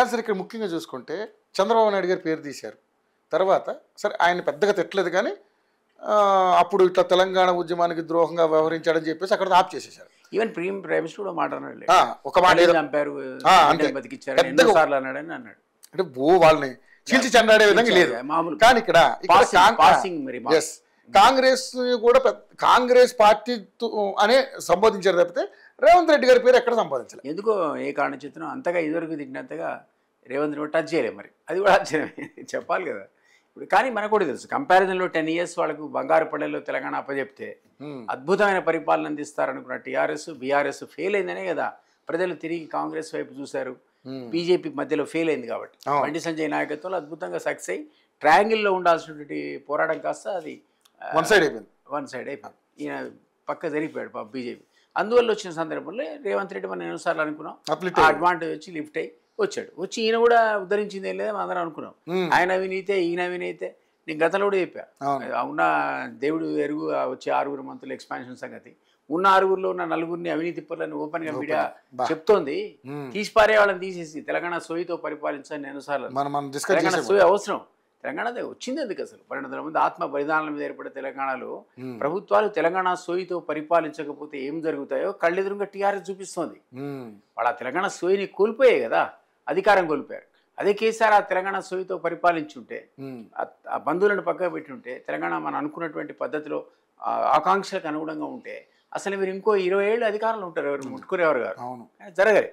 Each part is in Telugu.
కానీ సరే ఇక్కడ ముఖ్యంగా చూసుకుంటే చంద్రబాబు నాయుడు గారి పేరు తీశారు. తర్వాత సరే ఆయన పెద్దగా తిట్టలేదు కానీ అప్పుడు ఇట్లా తెలంగాణ ఉద్యమానికి ద్రోహంగా వ్యవహరించాడని చెప్పేసి అక్కడ ఆప్ చేసేసారు. ఈవెన్ ప్రైమ్ కూడా మాట్లాడారు, ఒక మాట చంపారు బతికిచ్చారు అన్నాడు. అంటే వాళ్ళని చీల్చి చెండాడే విధంగా లేదు. కానీ ఇక్కడ కాంగ్రెస్ కూడా కాంగ్రెస్ పార్టీ అనే సంబోధించారు తప్పితే రేవంత్ రెడ్డి గారి పేరు ఎక్కడ సంబోధించాలి. ఎందుకో ఏ కారణం చెప్తున్నా అంతగా ఇదివరకు తిట్టినంతగా రేవంత్ రెడ్డి టచ్ చేయలేదు. మరి అది కూడా ఆశ్చర్యమే చెప్పాలి కదా ఇప్పుడు. కానీ మనకు కూడా తెలుసు కంపారిజన్లో 10 years వాళ్ళకు బంగారు పల్లెల్లో తెలంగాణ అప్పచెప్తే అద్భుతమైన పరిపాలన అందిస్తారనుకున్న టీఆర్ఎస్ బీఆర్ఎస్ ఫెయిల్ అయిందనే కదా ప్రజలు తిరిగి కాంగ్రెస్ వైపు చూశారు. బీజేపీ మధ్యలో ఫెయిల్ అయింది కాబట్టి బండి సంజయ్ నాయకత్వంలో అద్భుతంగా సక్సెస్ అయ్యి ట్రయాంగిల్లో ఉండాల్సినటువంటి పోరాటం కాస్త అది వన్ సైడ్ అయిపోయింది. ఈయన పక్క జరిగిపోయాడు బీజేపీ. అందువల్ల వచ్చిన సందర్భంలో రేవంత్ రెడ్డి మనం ఎన్నోసార్లు అనుకున్నాం అడ్వాంటేజ్ వచ్చి లిఫ్ట్ అయ్యి వచ్చాడు. వచ్చి ఈయన కూడా ఉద్ధరించింది ఏం లేదా అందరం అనుకున్నాం. ఆయన అవినీతే ఈయన అవినీతే నేను గతంలో కూడా చెప్పా. ఉన్న దేవుడు ఎరుగు వచ్చే 6 మంత్రుల ఎక్స్పాన్షన్ సంగతి ఉన్న 6లో ఉన్న 4 అవినీతి పనులను ఓపెన్ గా మీడియా చెప్తోంది. తీసిపారే వాళ్ళని తీసేసి తెలంగాణ సోయితో పరిపాలించాలని నేను సార్లు తెలంగాణ సోయి అవసరం. తెలంగాణ వచ్చింది ఎందుకు అసలు 1200 మంది ఆత్మ బలిదానాల మీద ఏర్పడే తెలంగాణలో ప్రభుత్వాలు తెలంగాణ సోయితో పరిపాలించకపోతే ఏం జరుగుతాయో కళ్ళెదురుగా టీఆర్ఎస్ చూపిస్తోంది. వాళ్ళ తెలంగాణ సోయిని కోల్పోయాయి కదా, అధికారం కోల్పోయారు. అదే కేసీఆర్ ఆ తెలంగాణ సోయితో పరిపాలించుంటే ఆ బంధువులను పక్కకు పెట్టి ఉంటే తెలంగాణ మనం అనుకున్నటువంటి పద్ధతిలో ఆకాంక్షలకు అనుగుణంగా ఉంటే అసలు మీరు ఇంకో 20 ఏళ్ళు అధికారంలో ఉంటారు, ఎవరు ముట్టుకునేవారు గారు. జరగలే.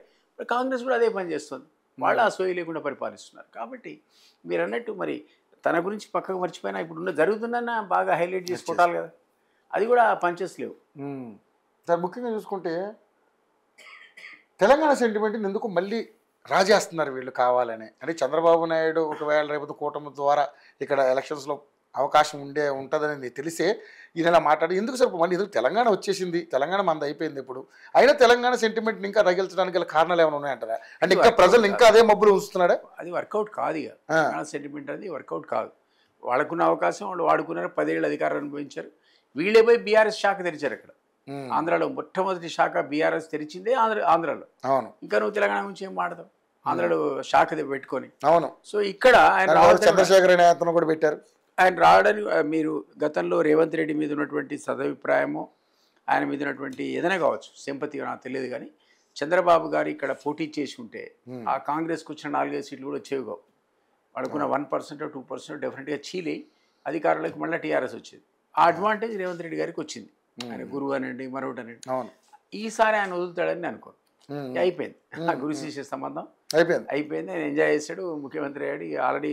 కాంగ్రెస్ కూడా అదే పని చేస్తుంది. వాళ్ళు ఆ సోయి లేకుండా పరిపాలిస్తున్నారు. కాబట్టి మీరు అన్నట్టు మరి తన గురించి పక్కకు మర్చిపోయినా ఇప్పుడు జరుగుతుందన్న బాగా హైలైట్ చేసుకుంటారు కదా, అది కూడా పంచెస్ లేవు. సార్ ముఖ్యంగా చూసుకుంటే తెలంగాణ సెంటిమెంట్ని ఎందుకు మళ్ళీ రాజేస్తున్నారు వీళ్ళు కావాలని. అంటే చంద్రబాబు నాయుడు ఒకవేళ రేపు కూటమి ద్వారా ఇక్కడ ఎలక్షన్స్లో అవకాశం ఉంటుందని తెలిసే ఈయన ఇలా మాట్లాడి ఎందుకు సార్ మళ్ళీ ఎందుకు తెలంగాణ వచ్చేసింది, తెలంగాణ మంది అయిపోయింది ఇప్పుడు, అయినా తెలంగాణ సెంటిమెంట్ని ఇంకా రగిల్చడానికి గల కారణాలు ఏమైనా ఉన్నాయంటారా? అంటే ఇంకా ప్రజలు ఇంకా అదే మబ్బులు ఉంచుతున్నాడా? అది వర్కౌట్ కాదు. ఇక తెలంగాణ సెంటిమెంట్ అది వర్కౌట్ కాదు. వాళ్ళకున్న అవకాశం వాళ్ళు వాడుకున్నారు. 10 ఏళ్ళు అధికారం అనుభవించారు. వీళ్ళే పోయి బీఆర్ఎస్ శాఖ తెరిచారు. ఇక్కడ ఆంధ్రాలో మొట్టమొదటి శాఖ బీఆర్ఎస్ తెరిచిందే ఆంధ్రాలో. అవును. ఇంకా నువ్వు తెలంగాణ గురించి ఏం మాట్లాడతావు ఆంధ్రాలో శాఖ పెట్టుకొని. అవును. సో ఇక్కడ చంద్రశేఖర్ నాయకత్వం కూడా పెట్టారు. ఆయన రావడానికి మీరు గతంలో రేవంత్ రెడ్డి మీద ఉన్నటువంటి సదభిప్రాయమో ఆయన మీద ఉన్నటువంటి ఏదైనా కావచ్చు సింపతి నాకు తెలియదు, కానీ చంద్రబాబు గారు ఇక్కడ పోటీ చేసి ఉంటే ఆ కాంగ్రెస్కి వచ్చిన 4-5 సీట్లు కూడా వచ్చేవి కావు. వాళ్ళకున్న 1% 2% డెఫినెట్గా చీలి అధికారులకు మళ్ళీ టీఆర్ఎస్ వచ్చేది. ఆ అడ్వాంటేజ్ రేవంత్ రెడ్డి గారికి వచ్చింది. ఆయన గురువు అనండి మరొకటి అనండి. ఈసారి ఆయన వదులుతాడని నేను అనుకోను. అయిపోయింది ఆ గురు శిష్య సంబంధం అయిపోయింది. ఆయన ఎంజాయ్ చేశాడు, ముఖ్యమంత్రి అయ్యాడు. ఆల్రెడీ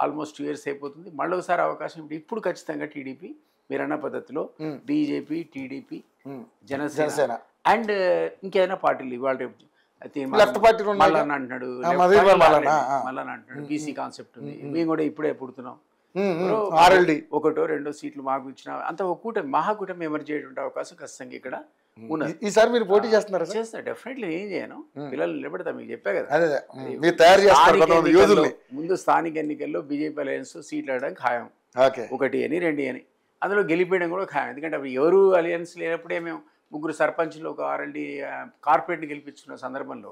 ఆల్మోస్ట్ 2 years అయిపోతుంది. మళ్ళీ ఒకసారి అవకాశం ఇప్పుడు ఖచ్చితంగా టీడీపీ మీరన్న పద్ధతిలో బీజేపీ టీడీపీ జనసేన అండ్ ఇంకేదైనా పార్టీలు ఇవాళ రేపు మళ్ళీ అంటున్నాడు బీసీ కాన్సెప్ట్ ఉంది. మేము కూడా ఇప్పుడే పుడుతున్నాం. 1 2 సీట్లు మాకు ఇచ్చిన అంత ఒక కూటమి మహాకూటమి ఎమర్జ్ అయ్యేటువంటి అవకాశం ఖచ్చితంగా ఇక్కడ ఉన్నది. ఈసారి మీరు పోటీ చేస్తున్నారు? చేస్తా, డెఫినెట్లీ. ఏం చేయను, పిల్లలు నిలబెడతా. మీకు చెప్పా కదా ముందు స్థానిక ఎన్నికల్లో బీజేపీ అలయన్స్ సీట్లు ఆడడానికి ఖాయం. 1 అని 2 అని అందులో గెలిపేయడం కూడా ఖాయం. ఎందుకంటే అప్పుడు ఎవరు అలయన్స్ లేనప్పుడే మేము 3 సర్పంచ్లు ఒక ఆర్ఎల్డీ కార్పొరేట్ని గెలిపించుకున్న సందర్భంలో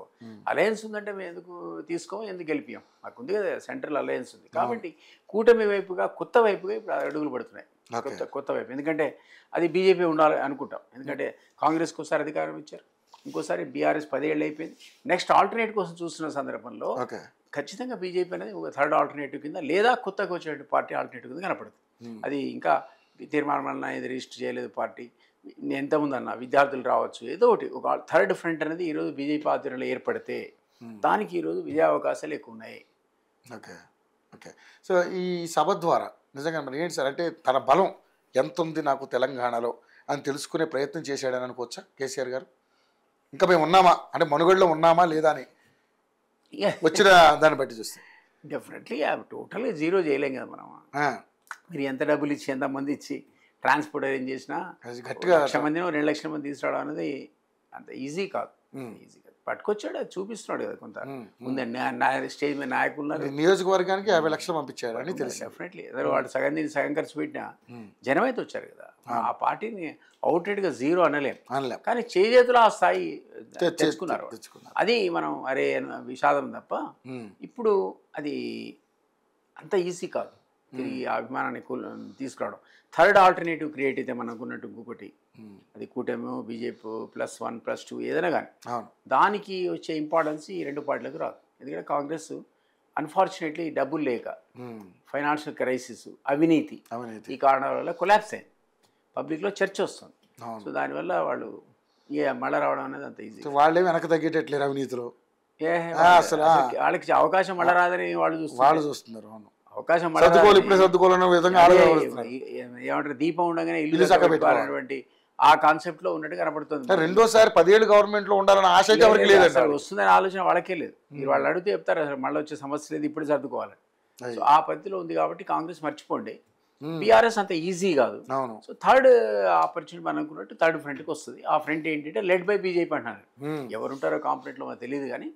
అలయన్స్ ఉందంటే మేము ఎందుకు తీసుకోం, ఎందుకు గెలిపాం? మాకు ఉంది కదా సెంట్రల్ అలయన్స్ ఉంది. కాబట్టి కూటమి వైపుగా కొత్త వైపుగా ఇప్పుడు అడుగులు పడుతున్నాయి. కొత్త వైపు. ఎందుకంటే అది బీజేపీ ఉండాలి అనుకుంటాం. ఎందుకంటే కాంగ్రెస్కి ఒకసారి అధికారం ఇచ్చారు, ఇంకోసారి బీఆర్ఎస్ 10 ఏళ్ళు అయిపోయింది. నెక్స్ట్ ఆల్టర్నేట్ కోసం చూస్తున్న సందర్భంలో ఖచ్చితంగా బీజేపీ అనేది ఒక థర్డ్ ఆల్టర్నేటివ్ కింద లేదా కొత్తగా వచ్చే పార్టీ ఆల్టర్నేటివ్ కింద కనపడుతుంది. అది ఇంకా తీర్మానం అన్నా ఇది రిజిస్టర్ చేయలేదు పార్టీ ఎంతమంది అన్న విద్యార్థులు రావచ్చు, ఏదో ఒకటి ఒక థర్డ్ ఫ్రంట్ అనేది ఈరోజు బీజేపీ ఆధ్వర్యంలో ఏర్పడితే దానికి ఈరోజు విజయ అవకాశాలు ఎక్కువ ఉన్నాయి. ఓకే. సో ఈ సభ ద్వారా నిజంగా మరి ఏంటి సార్, అంటే తన బలం ఎంత ఉంది నాకు తెలంగాణలో అని తెలుసుకునే ప్రయత్నం చేశాడని అనుకోవచ్చా కేసీఆర్ గారు? ఇంకా మేము ఉన్నామా అంటే మనుగడలో ఉన్నామా లేదా అని వచ్చిన దాన్ని బట్టి చూస్తే డెఫినెట్లీ టోటల్గా జీరో చేయలేం కదా మనం. మీరు ఎంత డబ్బులు ఇచ్చి ఎంతమంది ఇచ్చి ట్రాన్స్పోర్ట్ అరేంజ్ చేసినా గట్టిగా 1,00,000 మందినో 2 లక్షల మంది తీసుకురావడం అనేది అంత ఈజీ కాదు. పట్టుకొచ్చాడు, అది చూపిస్తున్నాడు కదా కొంత ముందే స్టేజ్ మీద నాయకులు ఉన్నారు. నియోజకవర్గానికి 50 లక్షలు పంపించారు అని తెలుసు. డెఫినెట్లీ వాళ్ళు సగం దీన్ని సగం ఖర్చు పెట్టినా జనం అయితే వచ్చారు కదా. ఆ పార్టీని అవుట్రేట్గా జీరో అనలేం, కానీ చేతులు ఆ స్థాయి తెచ్చుకున్నారు. అది మనం అరే విషాదం తప్ప. ఇప్పుడు అది అంత ఈజీ కాదు తిరిగి ఆ అభిమానాన్ని తీసుకురావడం. థర్డ్ ఆల్టర్నేటివ్ క్రియేట్ అయితే మనం అనుకున్నట్టు ఇంకొకటి, అది కూటమి బీజేపీ +1+2 ఏదైనా కానీ దానికి వచ్చే ఇంపార్టెన్స్ ఈ రెండు పార్టీలకు రాదు. ఎందుకంటే కాంగ్రెస్ అన్ఫార్చునేట్లీ డబ్బులు లేక, ఫైనాన్షియల్ క్రైసిస్, అవినీతి ఈ కారణాల వల్ల కొలాప్స్ అయింది. పబ్లిక్లో చర్చ వస్తుంది. సో దానివల్ల వాళ్ళు మళ్ళీ రావడం అనేది అంత ఈజీ. వాళ్ళే వెనక తగ్గేటట్లేరు అవినీతిలో. వాళ్ళకి అవకాశం మళ్ళీ రాదని వాళ్ళు చూస్తున్నారు. అవకాశం ఏమంటారు, దీపం ఉండగానే ఇల్లు చక్కబెట్టాలనేటువంటి ఆ కాన్సెప్ట్ లో ఉన్నట్టు కనపడుతుంది. రెండోసారి 10 ఏళ్ళు గవర్నమెంట్ లో ఉండాలని ఆశ వస్తుందని ఆలోచన వాళ్ళకే లేదు. మీరు వాళ్ళు అడిగితే చెప్తారు అసలు మళ్ళీ వచ్చే సమస్య లేదు, ఇప్పుడు సర్దుకోవాలని. సో ఆ పద్ధతిలో ఉంది కాబట్టి కాంగ్రెస్ మర్చిపోండి. బీఆర్ఎస్ అంత ఈజీ కాదు. సో థర్డ్ ఆపర్చునిటీ మనం అనుకున్నట్టు థర్డ్ ఫ్రంట్కి వస్తుంది. ఆ ఫ్రంట్ ఏంటంటే లెడ్ బై బీజేపీ అంటున్నారు. ఎవరుంటారో కాంపిటెంట్లో మనకు తెలియదు కానీ